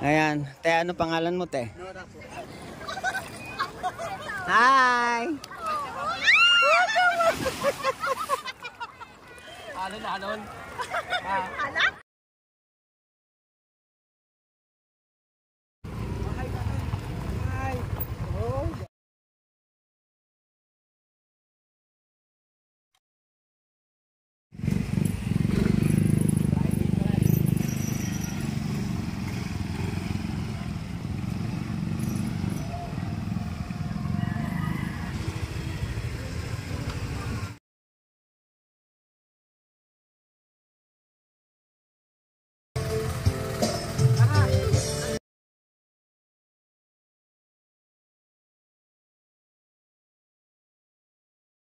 Ayan. Te, ano pangalan mo, te? Nora po. Hi! Alon.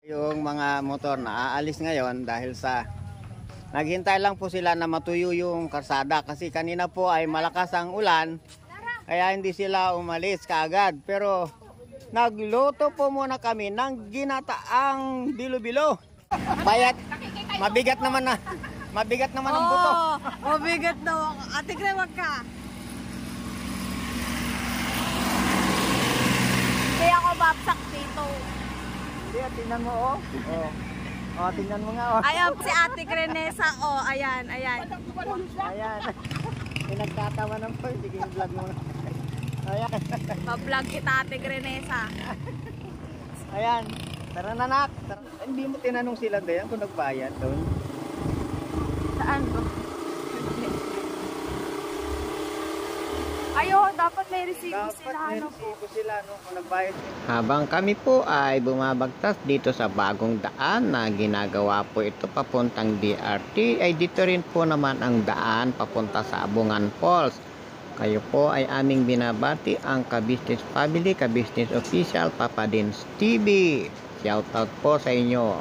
Yung mga motor na aalis ngayon dahil sa naghintay lang po sila na matuyo yung karsada kasi kanina po ay malakas ang ulan kaya hindi sila umalis kaagad. Pero nagluto po muna kami ng ginataang bilo-bilo. Bayat, mabigat naman ang buto. Mabigat daw. Ate Gre, wag ka. Kaya ako babsak dito. Hindi, tingnan mo oh. Oh, tingnan mo nga oh. Ayan si Ate Grenesa, oh. Ayan. Ayan. Pinagtatawa ng po. Sige, vlog mo. Ayan. Pa-vlog kita, Ate Grenesa. Ayan. Tara na, nak. Tara. Hindi mo tinanong sila dayan kung nagbayad doon. Saan ba? Ayo, dapat may resibo sila. May resibo sila, no? Kung nagbayad sila. Habang kami po ay bumabagtas dito sa bagong daan na ginagawa po ito papuntang DRT, ay dito rin po naman ang daan papunta sa Abungan Falls. Kayo po ay aming binabati ang Ka-Business Family, Ka-Business Official, Papa Dins TV. Shoutout po sa inyo.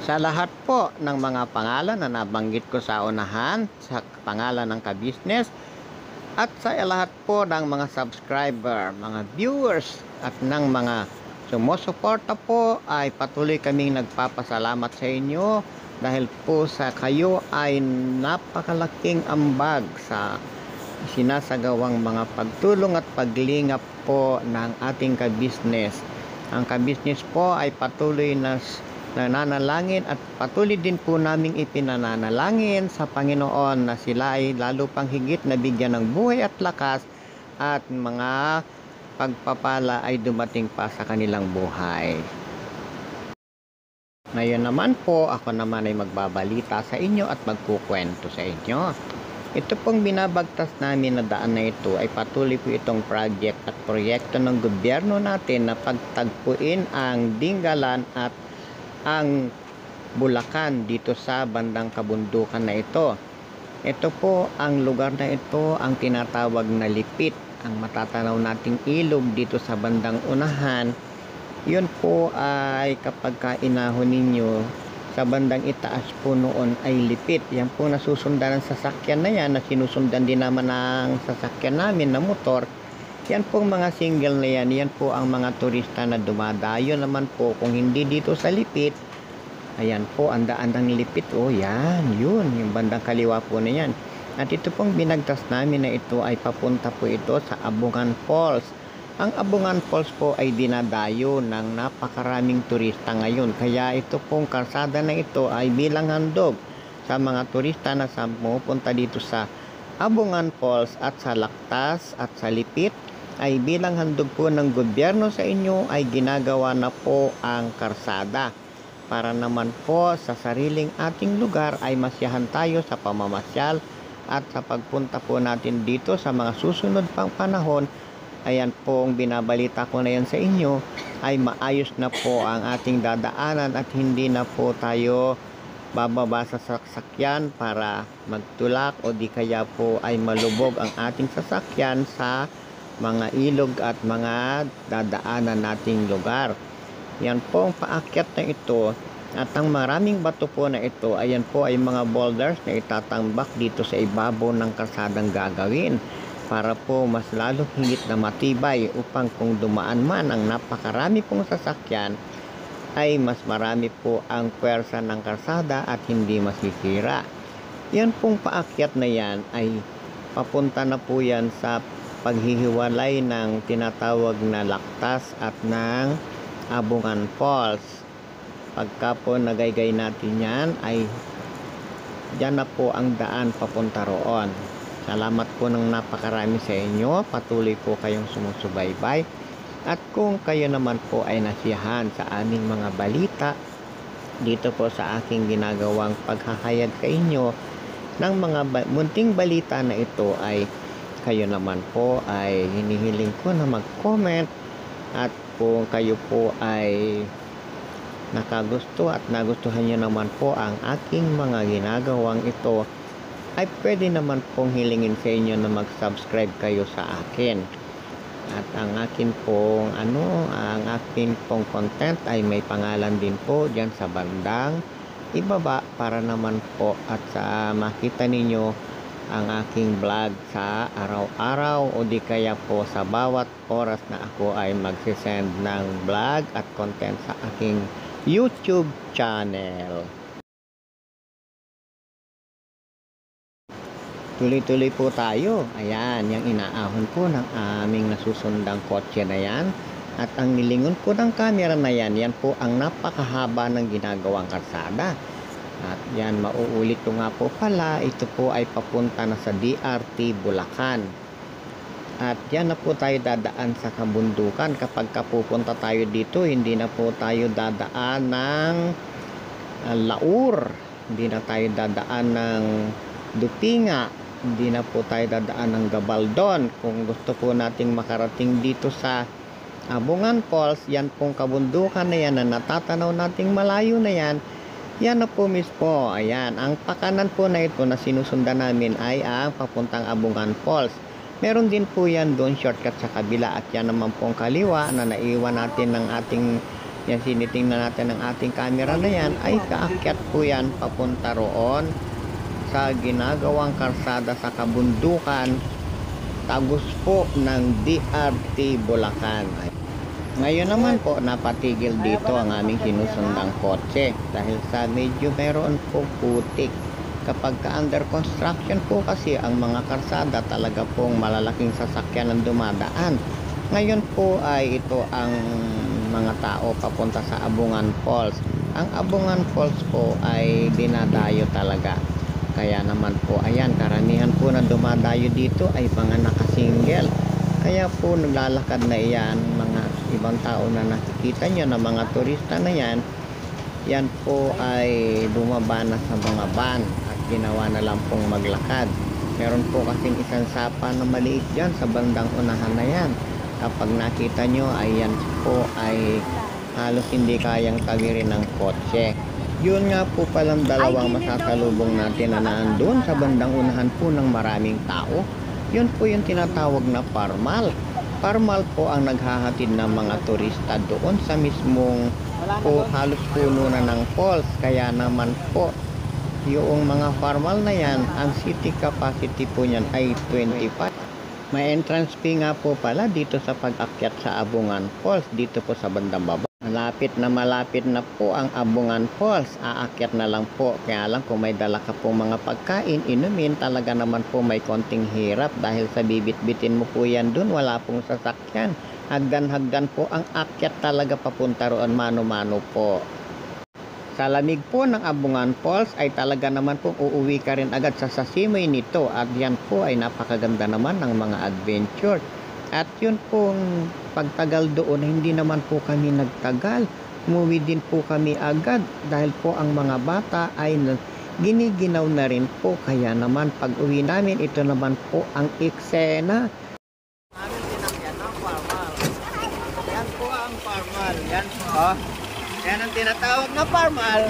Sa lahat po ng mga pangalan na nabanggit ko sa unahan, sa pangalan ng Ka-Business, at sa lahat po ng mga subscriber, mga viewers, at ng mga sumusuporta po, ay patuloy kaming nagpapasalamat sa inyo dahil po sa kayo ay napakalaking ambag sa sinasagawang mga pagtulong at paglingap po ng ating Ka-Business. Ang Ka-Business po ay patuloy na nananalangin at patuloy din po naming ipinananalangin sa Panginoon na sila ay lalo pang higit na bigyan ng buhay at lakas at mga pagpapala ay dumating pa sa kanilang buhay. Ngayon naman po, ako naman ay magbabalita sa inyo at magkukwento sa inyo. Ito pong binabagtas namin na daan na ito ay patuloy po itong project at proyekto ng gobyerno natin na pagtagpuin ang Dingalan at ang Bulacan dito sa bandang kabundukan na ito. Ito po ang lugar na ito ang tinatawag na Lipit. Ang matatanaw nating ilog dito sa bandang unahan, yun po ay kapag kainahon ninyo sa bandang itaas po noon ay Lipit. Yan po nasusundan ng sasakyan na yan na sinusundan din naman ng sasakyan namin na motor. Yan pong mga single na yan, yan po ang mga turista na dumadayo naman po. Kung hindi dito sa Lipit, ayan po, ang daan ng Lipit. Oh, yan, yun, yung bandang kaliwa po na yan. At ito pong binagtas namin na ito ay papunta po ito sa Abungan Falls. Ang Abungan Falls po ay dinadayo ng napakaraming turista ngayon. Kaya ito pong kalsada na ito ay bilang handog sa mga turista na pumupunta dito sa Abungan Falls at sa Lactas at sa Lipit. Ay bilang handog po ng gobyerno sa inyo ay ginagawa na po ang karsada para naman po sa sariling ating lugar ay masyahan tayo sa pamamasyal at sa pagpunta po natin dito sa mga susunod pang panahon. Ayan po ang binabalita ko na yan sa inyo ay maayos na po ang ating dadaanan at hindi na po tayo bababa sa sasakyan para magtulak o di kaya po ay malubog ang ating sasakyan sa mga ilog at mga dadaanan nating lugar. Yan po ang paakyat na ito at ang maraming bato po na ito, ayan po ay mga boulders na itatambak dito sa ibabaw ng kalsadang gagawin para po mas lalo higit na matibay upang kung dumaan man ang napakarami pong sasakyan ay mas marami po ang pwersa ng kalsada at hindi masisira. Yan pong paakyat na yan ay papunta na po yan sa paghihiwalay ng tinatawag na Lactas at ng Abungan Falls. Pagka po nagaygay natin yan ay dyan na po ang daan papunta roon. Salamat po ng napakarami sa inyo. Patuloy po kayong sumusubaybay. At kung kayo naman po ay nasiyahan sa aming mga balita dito po sa aking ginagawang paghahayag sa inyo ng mga munting balita na ito, ay kayo naman po ay hinihiling ko na mag-comment. At kung kayo po ay nakagusto at nagustuhan nyo naman po ang aking mga ginagawang ito, ay pwede naman pong hilingin sa inyo na mag-subscribe kayo sa akin. At ang akin pong ang akin pong content ay may pangalan din po diyan sa bandang ibaba, para naman po at sa makita ninyo ang aking vlog sa araw-araw o di kaya po sa bawat oras na ako ay magsisend ng vlog at content sa aking YouTube channel. Tuloy-tuloy po tayo. Ayan, yung inaahon po ng aming nasusundang kotse na yan. At ang nilingon po ng camera na yan, yan po ang napakahaba ng ginagawang kalsada. At yan, mauulit ko nga po pala, ito po ay papunta na sa DRT Bulacan. At yan na po tayo dadaan sa kabundukan. Kapag pupunta tayo dito, hindi na po tayo dadaan ng Laur. Hindi na tayo dadaan ng Dupinga. Hindi na po tayo dadaan ng Gabaldon. Kung gusto po nating makarating dito sa Abungan Falls, yan pong kabundukan na yan na natatanaw nating malayo na yan, yan na po mismo. Ayan, ang pakanan po na ito na sinusundan namin ay ang papuntang Abungan Falls. Meron din po yan doon shortcut sa kabila, at yan naman pong kaliwa na naiwan natin ng ating, yan sinitingnan natin ng ating camera na yan, ay kaakyat po yan papunta roon sa ginagawang karsada sa kabundukan, tagos po ng DRT Bulacan. Ngayon naman po napatigil dito ang aming sinusundang kotse dahil sa medyo meron po putik. Kapag under construction po kasi ang mga karsada, talaga pong malalaking sasakyan ang dumadaan. Ngayon po ay ito ang mga tao papunta sa Abungan Falls. Ang Abungan Falls po ay dinadayo talaga. Kaya naman po, ayan, karamihan po na dumadayo dito ay mga nakasingle. Kaya po naglalakad na iyan, mga ibang tao na nakikita nyo na mga turista na yan, yan po ay bumaba na sa mga van at ginawa na lang pong maglakad. Meron po kasing isang sapa na maliit dyan sa bandang unahan na yan. Kapag nakita nyo, ayan po ay halos hindi kayang tawirin ng kotse. Yun nga po palang dalawang masasalubong natin na naandun sa bandang unahan po ng maraming tao. Yun po yung tinatawag na Parmal. Parmal po ang naghahatid ng mga turista doon sa mismong po halos puno na ng falls. Kaya naman po yung mga Parmal na yan, ang city capacity po niyan ay 25. May entrance fee nga po pala dito sa pag-akyat sa Abungan Falls, dito po sa bandang baba. Malapit na po ang Abungan Falls. Aakyat na lang po. Kaya lang kung may dala ka po mga pagkain, inumin, talaga naman po may konting hirap dahil sa bibit-bitin mo po yan dun, wala pong sasakyan. Hagdan-hagdan po ang akyat talaga papunta roon, mano-mano po. Sa lamig po ng Abungan Falls ay talaga naman po uuwi ka rin agad sa sasimoy nito, at yan po ay napakaganda naman ng mga adventure. At yun pong pagtagal doon, hindi naman po kami nagtagal. Umuwi din po kami agad dahil po ang mga bata ay giniginaw na rin po. Kaya naman pag uwi namin, ito naman po ang eksena. Namin tinangyan ng Parmal. Yan po ang Parmal. Yan po. Yan ang tinatawag na Parmal.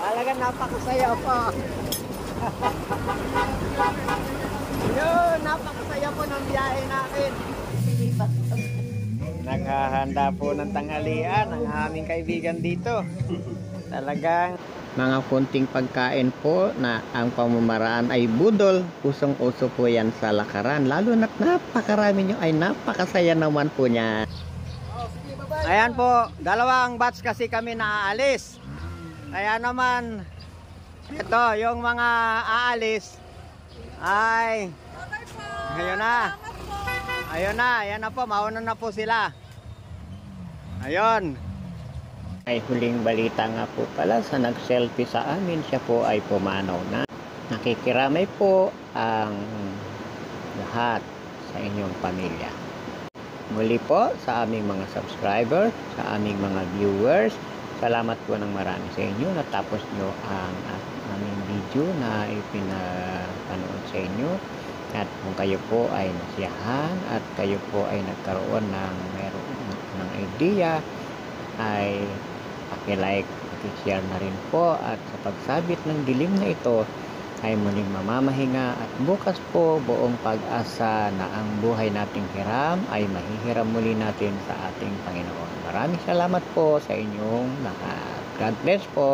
Talaga napakasaya po. Yun, napakasaya po ng biyahe natin. Naghahanda po ng tanghalian ang aming kaibigan dito. Talagang mga kunting pagkain po na ang pamamaraan ay budol. Usong-uso po yan sa lakaran. Lalo na't napakarami nyo ay napakasaya naman po niya. Oh, sige, bye-bye. Ayan po, dalawang batch kasi kami na aalis. Kaya naman, ito, yung mga aalis ay, ayun na. Ayun na, ayan na po, mauna na po sila. Ayun. Ay huling balita nga po pala sa nag-selfie sa amin, siya po ay pumanaw na. Nakikiramay po ang lahat sa inyong pamilya. Muli po sa aming mga subscribers, sa aming mga viewers, salamat po ng marami sa inyo. Natapos nyo ang aming video na ipinapanood sa inyo. At kung kayo po ay nasiyahan at kayo po ay nagkaroon ng idea, ay paki-like, paki-share na rin po. At sa pagsabit ng dilim na ito, ay muling mamamahinga at bukas po buong pag-asa na ang buhay nating hiram ay mahihiram muli natin sa ating Panginoon. Maraming salamat po sa inyong lahat. God bless po.